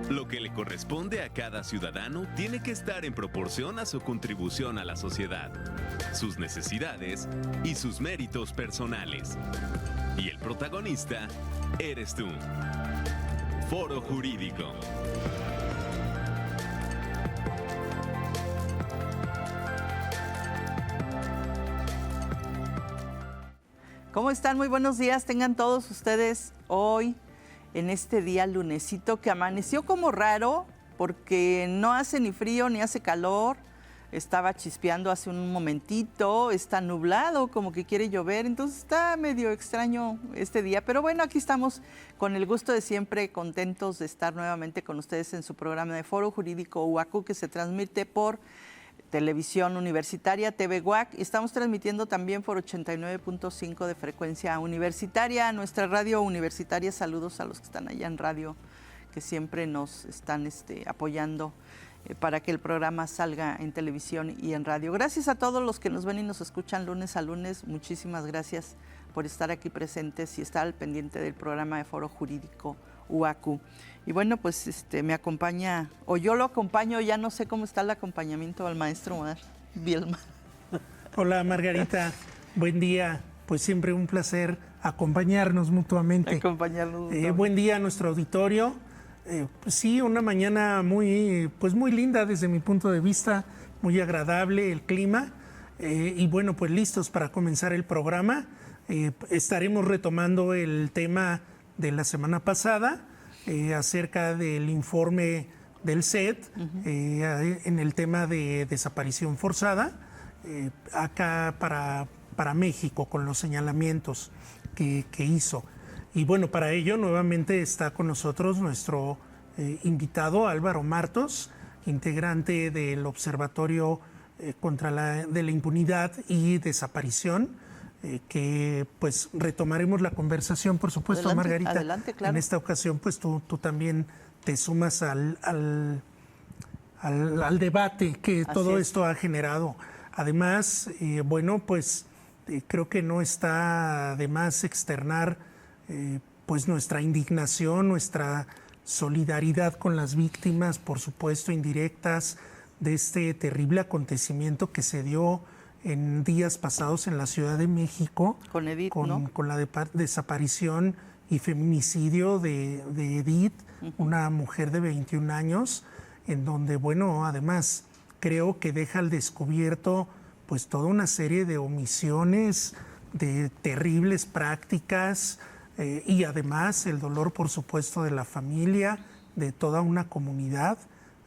Lo que le corresponde a cada ciudadano tiene que estar en proporción a su contribución a la sociedad, sus necesidades y sus méritos personales. Y el protagonista eres tú. Foro Jurídico. ¿Cómo están? Muy buenos días. Tengan todos ustedes hoy, en este día lunesito que amaneció como raro porque no hace ni frío ni hace calor. Estaba chispeando hace un momentito, está nublado, como que quiere llover, entonces está medio extraño este día. Pero bueno, aquí estamos con el gusto de siempre, contentos de estar nuevamente con ustedes en su programa de Foro Jurídico UACU, que se transmite por Televisión Universitaria, TV UAC. Estamos transmitiendo también por 89.5 de frecuencia universitaria, nuestra radio universitaria. Saludos a los que están allá en radio, que siempre nos están apoyando para que el programa salga en televisión y en radio. Gracias a todos los que nos ven y nos escuchan lunes a lunes. Muchísimas gracias por estar aquí presentes y estar al pendiente del programa de Foro Jurídico UACU. Y bueno, pues me acompaña, o yo lo acompaño, ya no sé cómo está el acompañamiento al maestro Omar Bielma. Hola Margarita, buen día. Pues siempre un placer acompañarnos mutuamente. Buen día a nuestro auditorio. Sí, una mañana muy linda desde mi punto de vista, muy agradable el clima. Y bueno, pues listos para comenzar el programa. Estaremos retomando el tema de la semana pasada, acerca del informe del SED, en el tema de desaparición forzada, acá para México, con los señalamientos que hizo. Y bueno, para ello nuevamente está con nosotros nuestro invitado Álvaro Martos, integrante del Observatorio de la Impunidad y Desaparición, que pues retomaremos la conversación, por supuesto. Adelante, Margarita. Adelante, claro. En esta ocasión pues tú también te sumas al debate que todo esto ha generado. Además, bueno, pues creo que no está de más externar pues nuestra indignación, nuestra solidaridad con las víctimas, por supuesto indirectas, de este terrible acontecimiento que se dio en días pasados en la Ciudad de México, con Edith, con la desaparición y feminicidio de Edith, una mujer de 21 años, en donde, bueno, además creo que deja al descubierto pues toda una serie de omisiones, de terribles prácticas, y además el dolor, por supuesto, de la familia, de toda una comunidad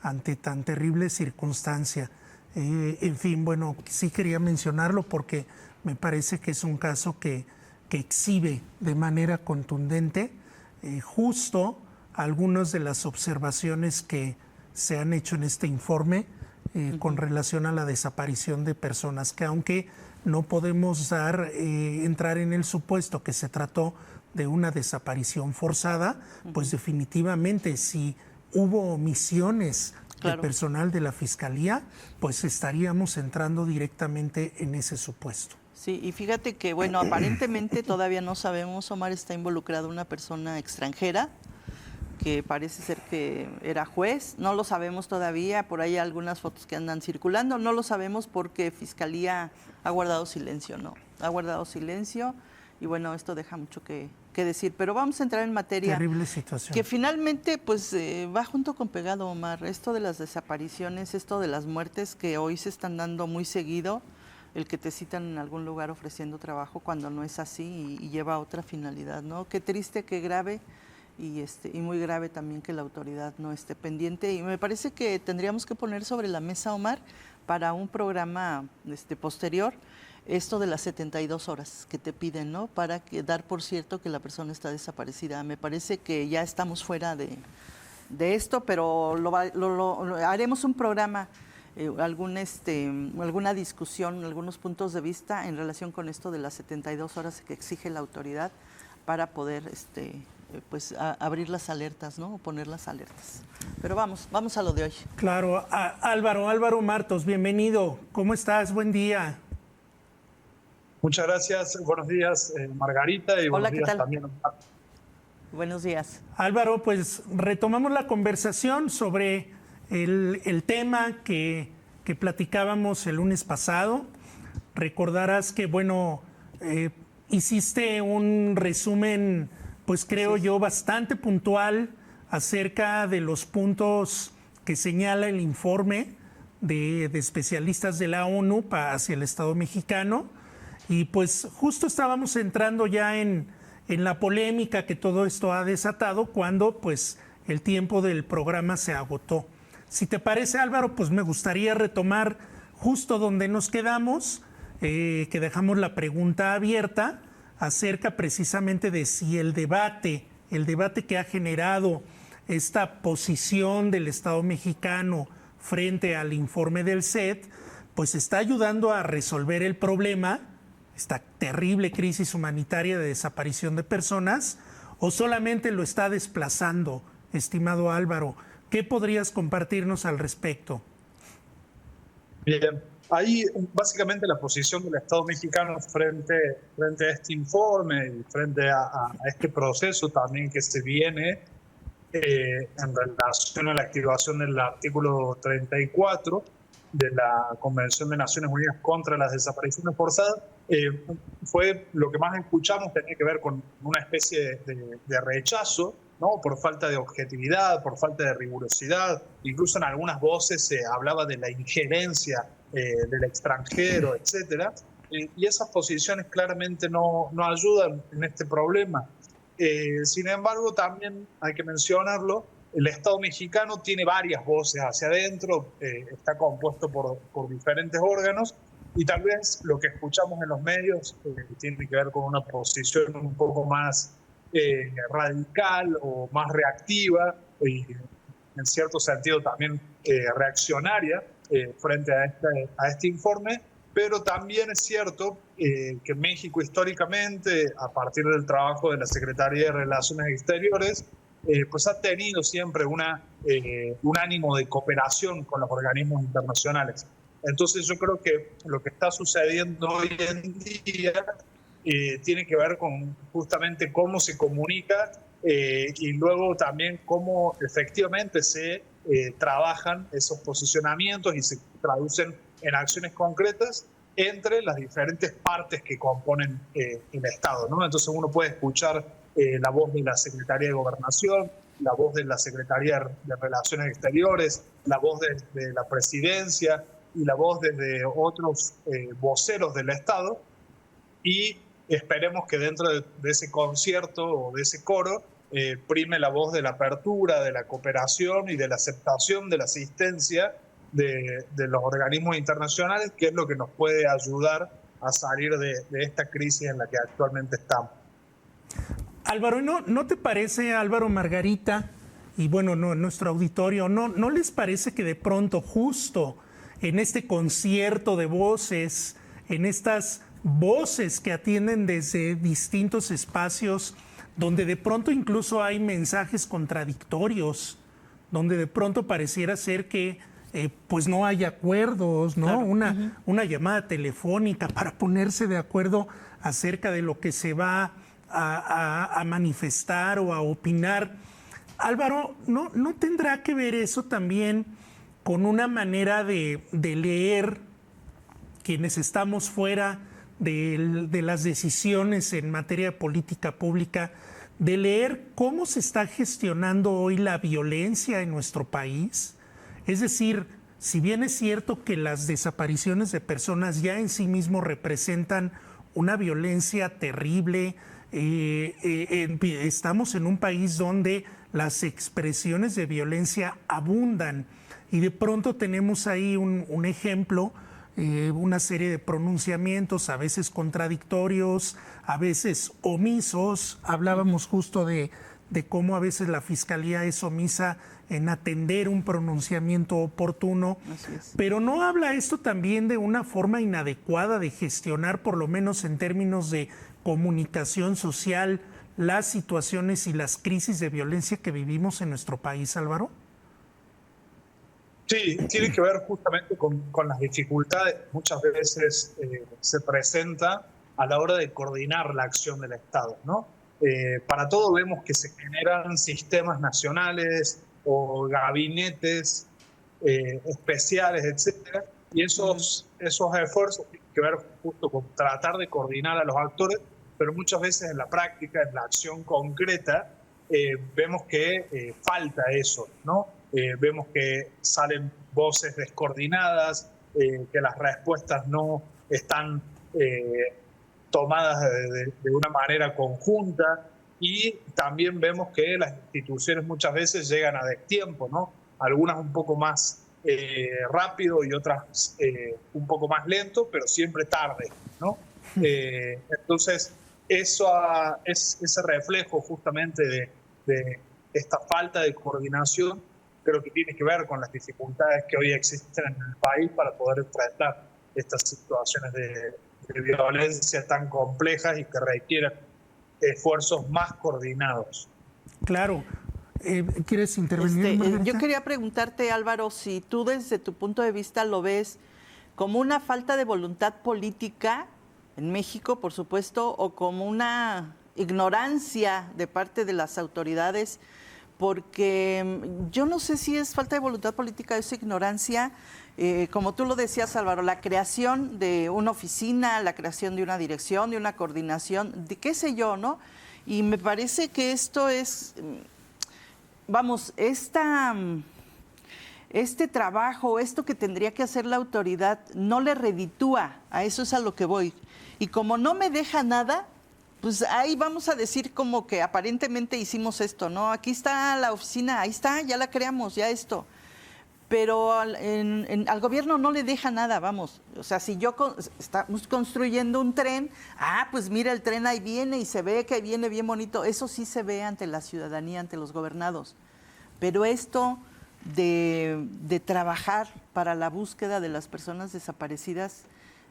ante tan terrible circunstancia. En fin, bueno, sí quería mencionarlo porque me parece que es un caso que exhibe de manera contundente justo algunas de las observaciones que se han hecho en este informe con relación a la desaparición de personas, que aunque no podemos entrar en el supuesto que se trató de una desaparición forzada, pues definitivamente si hubo omisiones de personal de la Fiscalía, pues estaríamos entrando directamente en ese supuesto. Sí, y fíjate que, bueno, aparentemente todavía no sabemos, Omar, está involucrada una persona extranjera, que parece ser que era juez, no lo sabemos todavía, por ahí hay algunas fotos que andan circulando, no lo sabemos porque Fiscalía ha guardado silencio, ¿no? Ha guardado silencio y bueno, esto deja mucho que decir, pero vamos a entrar en materia. Terrible situación. Que finalmente pues va junto con pegado, Omar, esto de las desapariciones, esto de las muertes que hoy se están dando muy seguido, el que te citan en algún lugar ofreciendo trabajo cuando no es así y lleva a otra finalidad, ¿no? Qué triste, qué grave. Y muy grave también que la autoridad no esté pendiente. Y me parece que tendríamos que poner sobre la mesa, Omar, para un programa posterior, esto de las 72 horas que te piden, ¿no? Para dar por cierto que la persona está desaparecida. Me parece que ya estamos fuera de esto, pero haremos un programa, alguna discusión, algunos puntos de vista en relación con esto de las 72 horas que exige la autoridad para poder pues abrir las alertas, ¿no? O poner las alertas. Pero vamos a lo de hoy. Claro, Álvaro Martos, bienvenido. ¿Cómo estás? Buen día. Muchas gracias. Buenos días, Margarita, y buenos días ¿qué tal? también Buenos días. Álvaro, pues retomamos la conversación sobre el tema que platicábamos el lunes pasado. Recordarás que, bueno, hiciste un resumen, pues creo yo, bastante puntual acerca de los puntos que señala el informe de especialistas de la ONU hacia el Estado mexicano. Y pues justo estábamos entrando ya en la polémica que todo esto ha desatado cuando pues el tiempo del programa se agotó. Si te parece, Álvaro, pues me gustaría retomar justo donde nos quedamos, que dejamos la pregunta abierta acerca precisamente de si el debate que ha generado esta posición del Estado mexicano frente al informe del CED, pues está ayudando a resolver el problema, esta terrible crisis humanitaria de desaparición de personas, o solamente lo está desplazando, estimado Álvaro. ¿Qué podrías compartirnos al respecto? Bien, ahí básicamente la posición del Estado mexicano frente a este informe y frente a este proceso también que se viene en relación a la activación del artículo 34 de la Convención de Naciones Unidas contra las desapariciones forzadas, fue lo que más escuchamos, tenía que ver con una especie de rechazo, ¿no? Por falta de objetividad, por falta de rigurosidad. Incluso en algunas voces se hablaba de la injerencia del extranjero, etcétera. Y esas posiciones claramente no ayudan en este problema. Sin embargo, también hay que mencionarlo, el Estado mexicano tiene varias voces hacia adentro, está compuesto por diferentes órganos, y tal vez lo que escuchamos en los medios tiene que ver con una posición un poco más radical o más reactiva, y en cierto sentido también reaccionaria frente a este informe. Pero también es cierto que México históricamente, a partir del trabajo de la Secretaría de Relaciones Exteriores, pues ha tenido siempre un ánimo de cooperación con los organismos internacionales. Entonces yo creo que lo que está sucediendo hoy en día tiene que ver con justamente cómo se comunica y luego también cómo efectivamente se trabajan esos posicionamientos y se traducen en acciones concretas entre las diferentes partes que componen el Estado, ¿no? Entonces uno puede escuchar la voz de la Secretaría de Gobernación, la voz de la Secretaría de Relaciones Exteriores, la voz de la Presidencia y la voz de otros voceros del Estado, y esperemos que dentro de ese concierto o de ese coro prime la voz de la apertura, de la cooperación y de la aceptación de la asistencia de los organismos internacionales, que es lo que nos puede ayudar a salir de esta crisis en la que actualmente estamos. Álvaro, ¿no te parece, Álvaro, Margarita, y bueno, nuestro auditorio, ¿no les parece que de pronto justo en este concierto de voces, en estas voces que atienden desde distintos espacios, donde de pronto incluso hay mensajes contradictorios, donde de pronto pareciera ser que pues no hay acuerdos, ¿no? Claro. Una llamada telefónica para ponerse de acuerdo acerca de lo que se va a manifestar o a opinar? Álvaro, ¿no tendrá que ver eso también con una manera de leer, quienes estamos fuera de las decisiones en materia de política pública, de leer cómo se está gestionando hoy la violencia en nuestro país? Es decir, si bien es cierto que las desapariciones de personas ya en sí mismo representan una violencia terrible, estamos en un país donde las expresiones de violencia abundan, y de pronto tenemos ahí un ejemplo, una serie de pronunciamientos, a veces contradictorios, a veces omisos. Hablábamos justo de cómo a veces la Fiscalía es omisa en atender un pronunciamiento oportuno. Así es. Pero ¿no habla esto también de una forma inadecuada de gestionar, por lo menos en términos de comunicación social, las situaciones y las crisis de violencia que vivimos en nuestro país, Álvaro? Sí, tiene que ver justamente con las dificultades que muchas veces se presenta a la hora de coordinar la acción del Estado, ¿no? Para todo vemos que se generan sistemas nacionales o gabinetes especiales, etcétera, y esos esfuerzos tienen que ver justo con tratar de coordinar a los actores, pero muchas veces en la práctica, en la acción concreta, vemos que falta eso, ¿no? Vemos que salen voces descoordinadas, que las respuestas no están tomadas de una manera conjunta, y también vemos que las instituciones muchas veces llegan a destiempo, ¿no? Algunas un poco más rápido y otras un poco más lento, pero siempre tarde, ¿no? Entonces, eso es ese reflejo justamente de esta falta de coordinación, creo que tiene que ver con las dificultades que hoy existen en el país para poder enfrentar estas situaciones de violencia tan complejas y que requieren esfuerzos más coordinados. Claro. ¿Quieres intervenir? Yo quería preguntarte, Álvaro, si tú desde tu punto de vista lo ves como una falta de voluntad política en México, por supuesto, o como una ignorancia de parte de las autoridades, porque yo no sé si es falta de voluntad política o es ignorancia, como tú lo decías, Álvaro, la creación de una oficina, la creación de una dirección, de una coordinación, de qué sé yo, ¿no? Y me parece que esto es, vamos, este trabajo, esto que tendría que hacer la autoridad, no le reditúa, a eso es a lo que voy. Y como no me deja nada, pues ahí vamos a decir como que aparentemente hicimos esto, ¿no? Aquí está la oficina, ahí está, ya la creamos, ya esto. Pero al gobierno no le deja nada, vamos. O sea, si estamos construyendo un tren, pues mira, el tren ahí viene y se ve que viene bien bonito. Eso sí se ve ante la ciudadanía, ante los gobernados. Pero esto de trabajar para la búsqueda de las personas desaparecidas,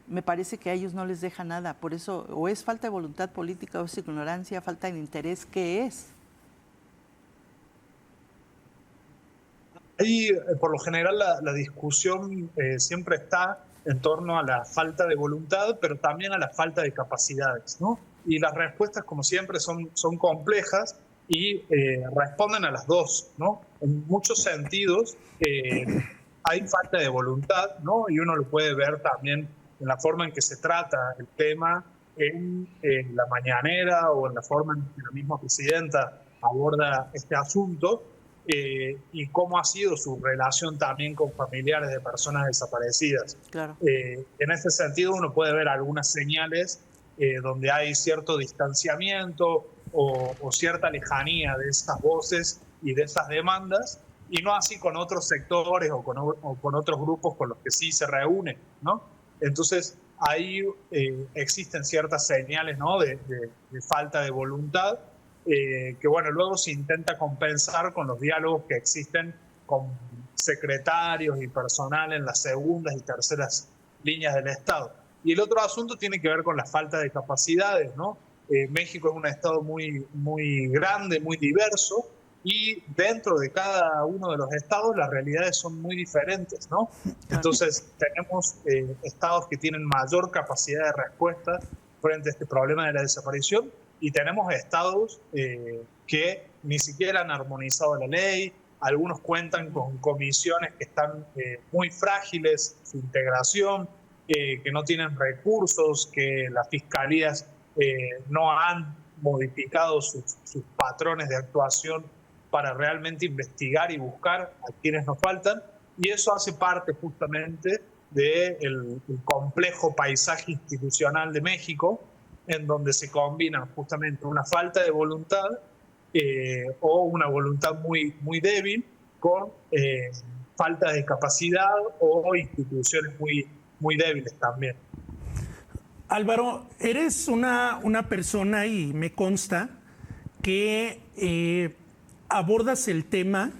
me parece que a ellos no les deja nada. Por eso, o es falta de voluntad política, o es ignorancia, falta de interés. ¿Qué es? Ahí, por lo general, la discusión siempre está en torno a la falta de voluntad, pero también a la falta de capacidades, ¿no? Y las respuestas, como siempre, son complejas y responden a las dos, ¿no? En muchos sentidos hay falta de voluntad, ¿no? Y uno lo puede ver también en la forma en que se trata el tema en la mañanera o en la forma en que la misma presidenta aborda este asunto, y cómo ha sido su relación también con familiares de personas desaparecidas. Claro. En ese sentido uno puede ver algunas señales donde hay cierto distanciamiento o cierta lejanía de esas voces y de esas demandas, y no así con otros sectores o con otros grupos con los que sí se reúnen, ¿no? Entonces ahí existen ciertas señales, ¿no? de falta de voluntad, que bueno, luego se intenta compensar con los diálogos que existen con secretarios y personal en las segundas y terceras líneas del Estado. Y el otro asunto tiene que ver con la falta de capacidades, ¿no? México es un Estado muy, muy grande, muy diverso, y dentro de cada uno de los estados las realidades son muy diferentes, ¿no? Entonces tenemos estados que tienen mayor capacidad de respuesta frente a este problema de la desaparición, y tenemos estados que ni siquiera han armonizado la ley. Algunos cuentan con comisiones que están muy frágiles, su integración, que no tienen recursos, que las fiscalías no han modificado sus patrones de actuación para realmente investigar y buscar a quienes nos faltan, y eso hace parte justamente del complejo paisaje institucional de México, en donde se combinan justamente una falta de voluntad o una voluntad muy, muy débil con falta de capacidad o instituciones muy, muy débiles también. Álvaro, eres una persona, y me consta, que abordas el tema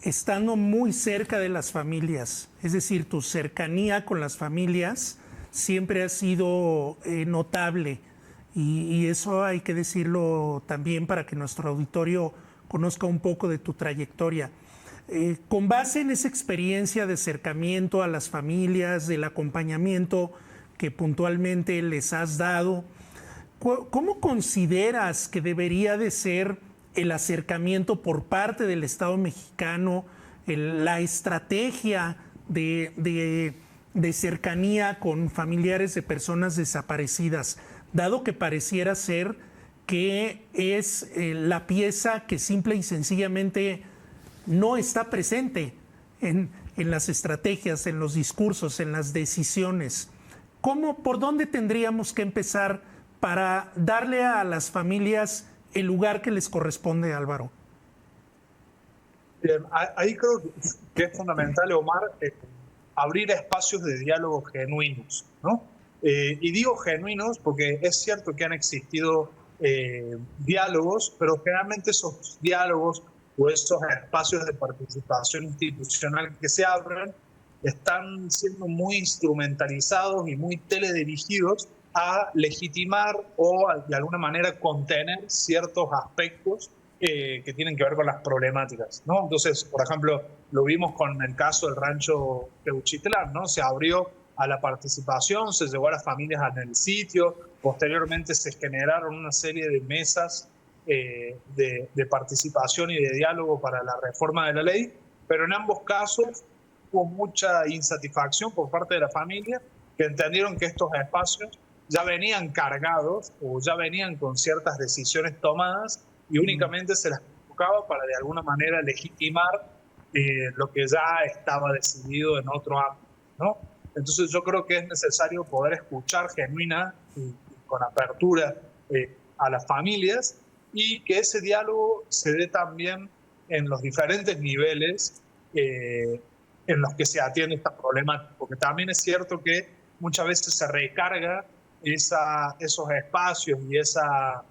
estando muy cerca de las familias. Es decir, tu cercanía con las familias siempre ha sido notable, y eso hay que decirlo también para que nuestro auditorio conozca un poco de tu trayectoria. Con base en esa experiencia de acercamiento a las familias, del acompañamiento que puntualmente les has dado, ¿Cómo consideras que debería de ser el acercamiento por parte del Estado mexicano, la estrategia de cercanía con familiares de personas desaparecidas, dado que pareciera ser que es la pieza que simple y sencillamente no está presente en las estrategias, en los discursos, en las decisiones? ¿Por dónde tendríamos que empezar para darle a las familias el lugar que les corresponde, Álvaro? Bien, ahí creo que es fundamental, Omar, abrir espacios de diálogo genuinos, ¿no? Y digo genuinos porque es cierto que han existido diálogos, pero generalmente esos diálogos o esos espacios de participación institucional que se abren están siendo muy instrumentalizados y muy teledirigidos a legitimar o de alguna manera contener ciertos aspectos que tienen que ver con las problemáticas, ¿no? Entonces, por ejemplo, lo vimos con el caso del rancho Teuchitlán, ¿no? Se abrió a la participación, se llevó a las familias en el sitio, posteriormente se generaron una serie de mesas de participación y de diálogo para la reforma de la ley, pero en ambos casos hubo mucha insatisfacción por parte de la familia, que entendieron que estos espacios ya venían cargados o ya venían con ciertas decisiones tomadas y únicamente se las convocaba para de alguna manera legitimar lo que ya estaba decidido en otro ámbito, ¿no? Entonces yo creo que es necesario poder escuchar genuina y con apertura a las familias y que ese diálogo se dé también en los diferentes niveles en los que se atiende esta problemática, porque también es cierto que muchas veces se recarga esos espacios y esa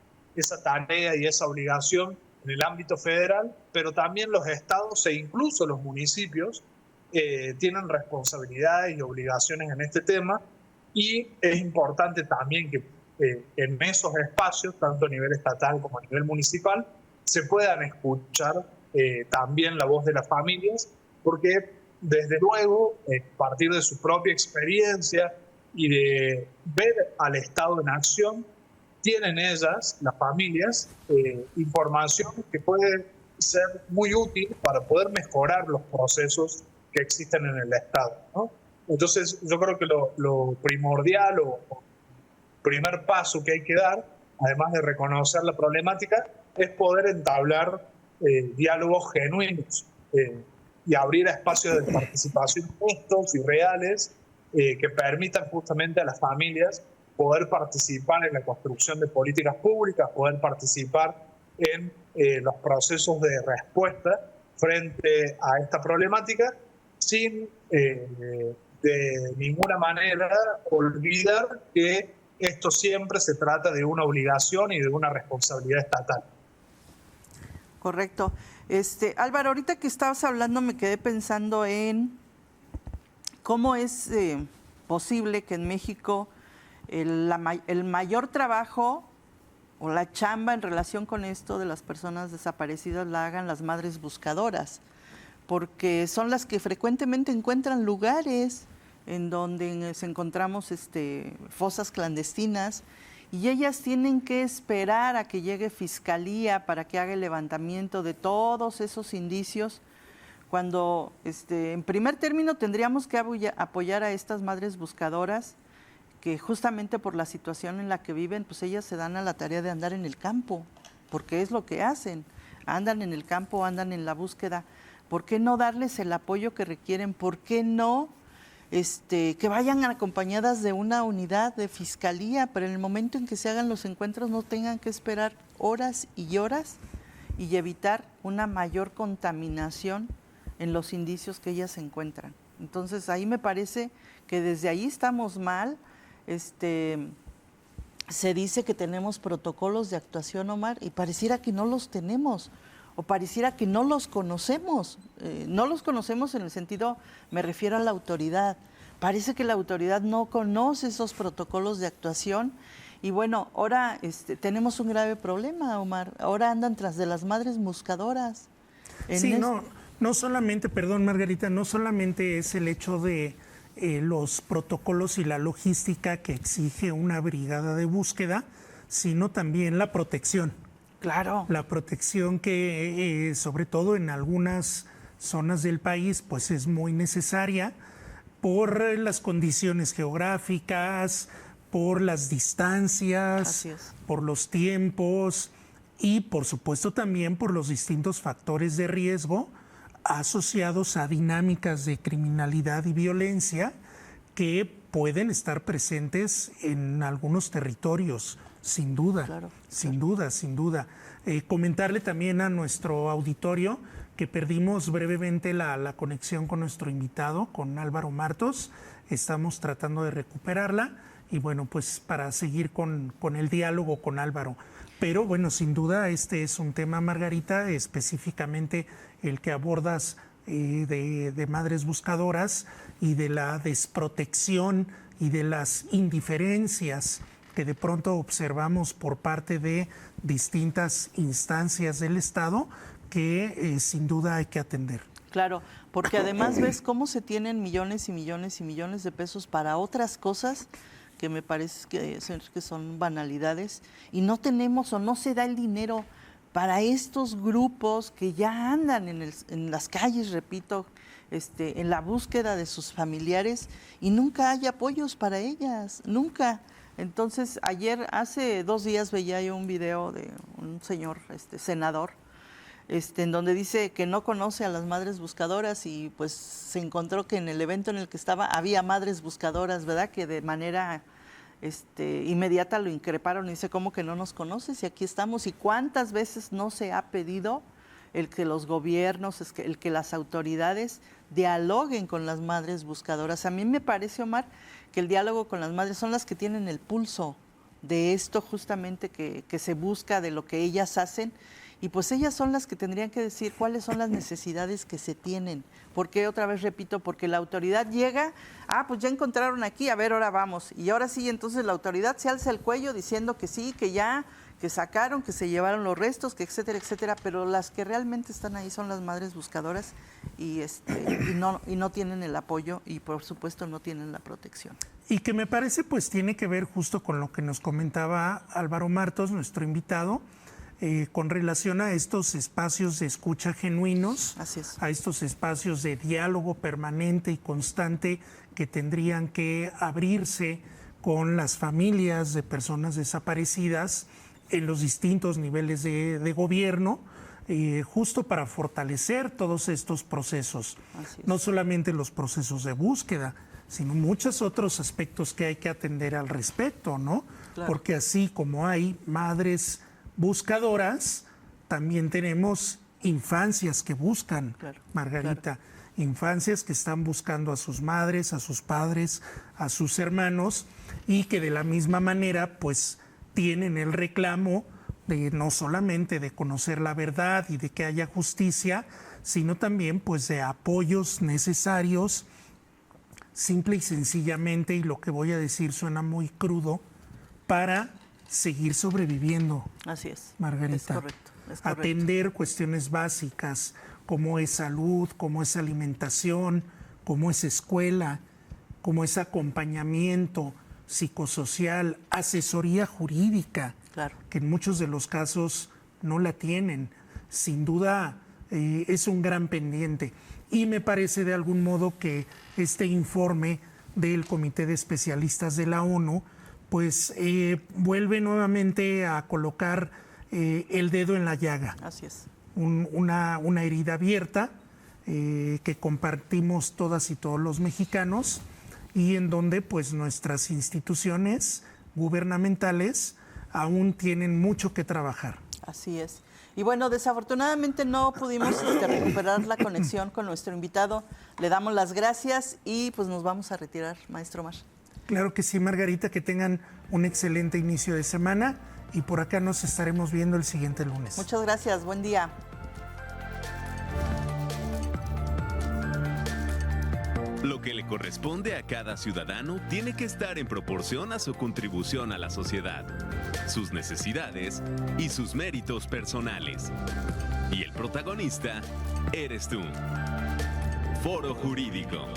tarea y esa obligación en el ámbito federal, pero también los estados e incluso los municipios tienen responsabilidades y obligaciones en este tema, y es importante también que en esos espacios, tanto a nivel estatal como a nivel municipal, se puedan escuchar también la voz de las familias, porque desde luego, a partir de su propia experiencia y de ver al Estado en acción, tienen ellas, las familias, información que puede ser muy útil para poder mejorar los procesos que existen en el Estado, ¿no? Entonces, yo creo que lo primordial o primer paso que hay que dar, además de reconocer la problemática, es poder entablar diálogos genuinos y abrir espacios de participación justos y reales que permitan justamente a las familias poder participar en la construcción de políticas públicas, poder participar en los procesos de respuesta frente a esta problemática, sin de ninguna manera olvidar que esto siempre se trata de una obligación y de una responsabilidad estatal. Correcto. Álvaro, ahorita que estabas hablando me quedé pensando en cómo es posible que en México el mayor trabajo o la chamba en relación con esto de las personas desaparecidas la hagan las madres buscadoras, porque son las que frecuentemente encuentran lugares en donde encontramos fosas clandestinas, y ellas tienen que esperar a que llegue fiscalía para que haga el levantamiento de todos esos indicios, cuando en primer término tendríamos que apoyar a estas madres buscadoras que justamente por la situación en la que viven, pues ellas se dan a la tarea de andar en el campo, porque es lo que hacen, andan en el campo, andan en la búsqueda. ¿Por qué no darles el apoyo que requieren? ¿Por qué no que vayan acompañadas de una unidad de fiscalía, pero en el momento en que se hagan los encuentros no tengan que esperar horas y horas y evitar una mayor contaminación en los indicios que ellas encuentran? Entonces ahí me parece que desde ahí estamos mal. Se dice que tenemos protocolos de actuación, Omar, y pareciera que no los tenemos, o pareciera que no los conocemos. No los conocemos en el sentido, me refiero a la autoridad. Parece que la autoridad no conoce esos protocolos de actuación. Y bueno, ahora tenemos un grave problema, Omar. Ahora andan tras de las madres buscadoras. Sí, no solamente, perdón Margarita, no solamente es el hecho de los protocolos y la logística que exige una brigada de búsqueda, sino también la protección. Claro. La protección que, sobre todo en algunas zonas del país, pues es muy necesaria por las condiciones geográficas, por las distancias, por los tiempos y, por supuesto, también por los distintos factores de riesgo asociados a dinámicas de criminalidad y violencia que pueden estar presentes en algunos territorios, sin duda, sin duda. Comentarle también a nuestro auditorio que perdimos brevemente la conexión con nuestro invitado, con Álvaro Martos. Estamos tratando de recuperarla y bueno, pues para seguir con el diálogo con Álvaro. Pero bueno, sin duda este es un tema, Margarita, específicamente el que abordas de madres buscadoras y de la desprotección y de las indiferencias que de pronto observamos por parte de distintas instancias del Estado que sin duda hay que atender. Claro, porque además ves cómo se tienen millones y millones y millones de pesos para otras cosas que me parece que son banalidades y no tenemos o no se da el dinero para estos grupos que ya andan en las calles, repito, en la búsqueda de sus familiares y nunca hay apoyos para ellas, nunca. Entonces, hace 2 días veía yo un video de un señor senador, en donde dice que no conoce a las madres buscadoras y pues se encontró que en el evento en el que estaba había madres buscadoras, ¿verdad? Que de manera inmediata lo increparon y dice, ¿cómo que no nos conoces? Y aquí estamos. ¿Y cuántas veces no se ha pedido el que los gobiernos, el que las autoridades dialoguen con las madres buscadoras? A mí me parece, Omar, que el diálogo con las madres son las que tienen el pulso de esto justamente que se busca, de lo que ellas hacen. Y pues ellas son las que tendrían que decir cuáles son las necesidades que se tienen. Porque, otra vez repito, porque la autoridad llega, pues ya encontraron aquí, a ver, ahora vamos. Y ahora sí, entonces la autoridad se alza el cuello diciendo que sí, que ya, que sacaron, que se llevaron los restos, que etcétera, etcétera. Pero las que realmente están ahí son las madres buscadoras y no tienen el apoyo y, por supuesto, no tienen la protección. Y que me parece, pues, tiene que ver justo con lo que nos comentaba Álvaro Martos, nuestro invitado, con relación a estos espacios de escucha genuinos, a estos espacios de diálogo permanente y constante que tendrían que abrirse con las familias de personas desaparecidas en los distintos niveles de gobierno, justo para fortalecer todos estos procesos. No solamente los procesos de búsqueda, sino muchos otros aspectos que hay que atender al respecto, ¿no? Claro. Porque así como hay madres buscadoras, también tenemos infancias que buscan, Margarita, infancias que están buscando a sus madres, a sus padres, a sus hermanos y que de la misma manera pues tienen el reclamo de no solamente de conocer la verdad y de que haya justicia, sino también pues de apoyos necesarios, simple y sencillamente, y lo que voy a decir suena muy crudo, para seguir sobreviviendo. Así es. Margarita. Es correcto. Atender cuestiones básicas como es salud, como es alimentación, como es escuela, como es acompañamiento psicosocial, asesoría jurídica, que en muchos de los casos no la tienen. Sin duda es un gran pendiente. Y me parece de algún modo que este informe del Comité de Especialistas de la ONU pues vuelve nuevamente a colocar el dedo en la llaga. Así es. Una herida abierta que compartimos todas y todos los mexicanos y en donde pues nuestras instituciones gubernamentales aún tienen mucho que trabajar. Así es. Y bueno, desafortunadamente no pudimos recuperar la conexión con nuestro invitado. Le damos las gracias y pues nos vamos a retirar, maestro Omar. Claro que sí, Margarita, que tengan un excelente inicio de semana y por acá nos estaremos viendo el siguiente lunes. Muchas gracias, buen día. Lo que le corresponde a cada ciudadano tiene que estar en proporción a su contribución a la sociedad, sus necesidades y sus méritos personales. Y el protagonista eres tú. Foro Jurídico.